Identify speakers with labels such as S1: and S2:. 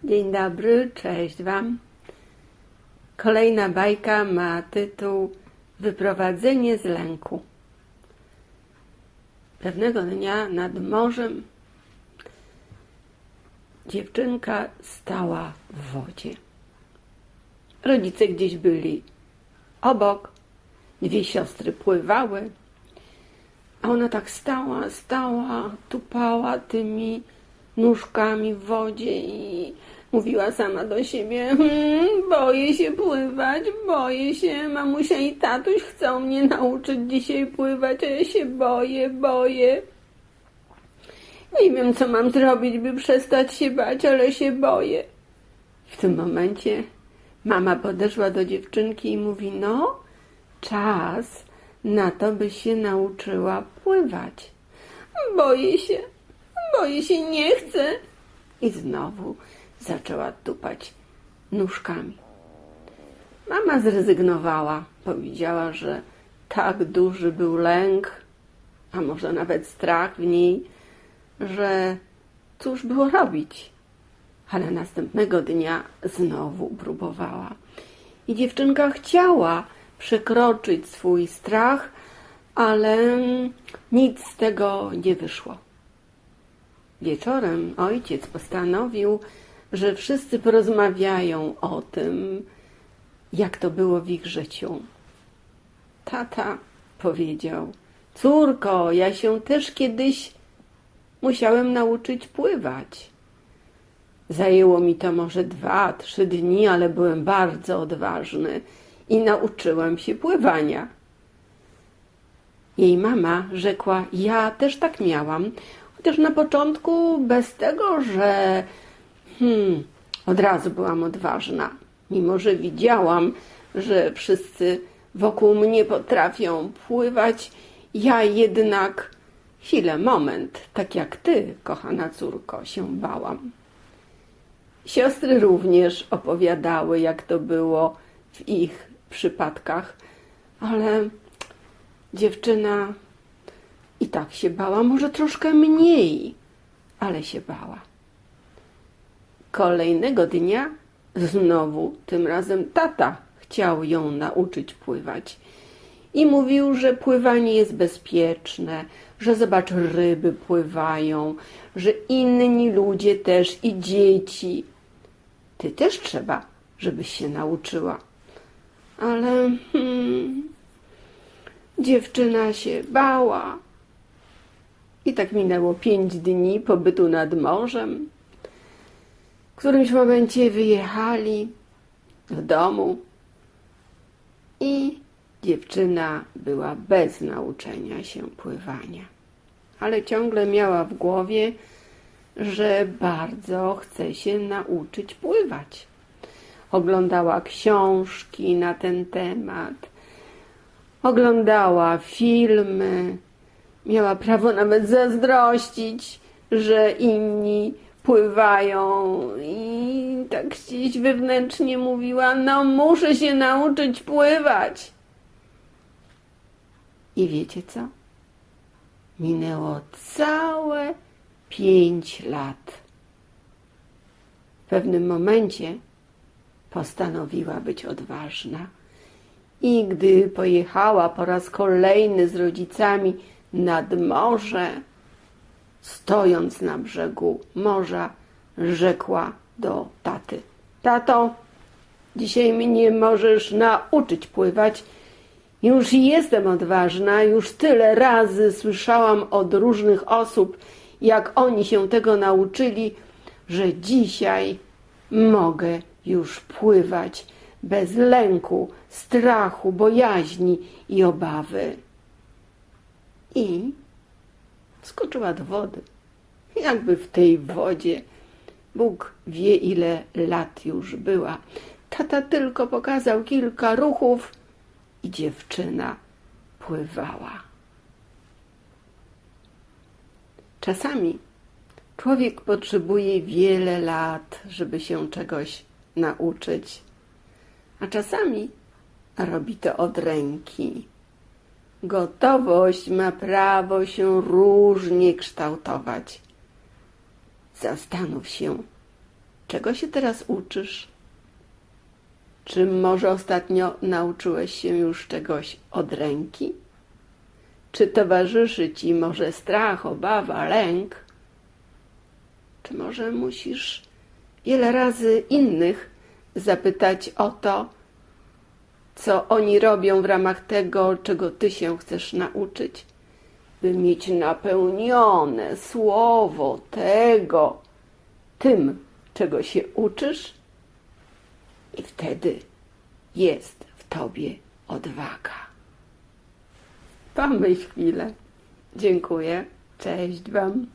S1: Dzień dobry, cześć Wam. Kolejna bajka ma tytuł Wyprowadzenie z lęku. Pewnego dnia nad morzem dziewczynka stała w wodzie. Rodzice gdzieś byli obok, dwie siostry pływały, a ona tak stała, tupała tymi nóżkami w wodzie i mówiła sama do siebie: boję się pływać, boję się, mamusia i tatuś chcą mnie nauczyć dzisiaj pływać, a ja się boję. Nie wiem, co mam zrobić, by przestać się bać, ale się boję. W tym momencie mama podeszła do dziewczynki i mówi: no, czas na to, by się nauczyła pływać. Boję się, nie chcę. I znowu zaczęła tupać nóżkami. Mama zrezygnowała. Powiedziała, że tak duży był lęk, a może nawet strach w niej, że cóż było robić. Ale następnego dnia znowu próbowała. I dziewczynka chciała przekroczyć swój strach, ale nic z tego nie wyszło. Wieczorem ojciec postanowił, że wszyscy porozmawiają o tym, jak to było w ich życiu. Tata powiedział: córko, ja się też kiedyś musiałem nauczyć pływać. Zajęło mi to może 2-3 dni, ale byłem bardzo odważny i nauczyłem się pływania. Jej mama rzekła: ja też tak miałam, chociaż na początku bez tego, że od razu byłam odważna. Mimo że widziałam, że wszyscy wokół mnie potrafią pływać, ja jednak moment, tak jak ty, kochana córko, się bałam. Siostry również opowiadały, jak to było w ich przypadkach, ale dziewczyna i tak się bała, może troszkę mniej, ale się bała. Kolejnego dnia znowu, tym razem tata chciał ją nauczyć pływać i mówił, że pływanie jest bezpieczne, że zobacz, ryby pływają, że inni ludzie też i dzieci. Ty też trzeba, żebyś się nauczyła. Ale dziewczyna się bała. I tak minęło 5 dni pobytu nad morzem. W którymś momencie wyjechali do domu i dziewczyna była bez nauczenia się pływania. Ale ciągle miała w głowie, że bardzo chce się nauczyć pływać. Oglądała książki na ten temat, oglądała filmy, miała prawo nawet zazdrościć, że inni pływają i tak gdzieś wewnętrznie mówiła: no muszę się nauczyć pływać. I wiecie co? Minęło całe 5 lat. W pewnym momencie postanowiła być odważna i gdy pojechała po raz kolejny z rodzicami nad morze, stojąc na brzegu morza, rzekła do taty: tato, dzisiaj mnie możesz nauczyć pływać. Już jestem odważna, już tyle razy słyszałam od różnych osób, jak oni się tego nauczyli, że dzisiaj mogę już pływać bez lęku, strachu, bojaźni i obawy. I skoczyła do wody. Jakby w tej wodzie Bóg wie, ile lat już była. Tata tylko pokazał kilka ruchów i dziewczyna pływała. Czasami człowiek potrzebuje wiele lat, żeby się czegoś nauczyć, a czasami robi to od ręki. Gotowość ma prawo się różnie kształtować. Zastanów się, Czego się teraz uczysz? Czy może ostatnio nauczyłeś się już czegoś od ręki? Czy towarzyszy ci może strach, obawa, lęk? Czy może musisz wiele razy innych zapytać o to, co oni robią w ramach tego, czego ty się chcesz nauczyć, by mieć napełnione słowo tego, tym, czego się uczysz? I wtedy jest w tobie odwaga. Pomyśl chwilę. Dziękuję. Cześć wam.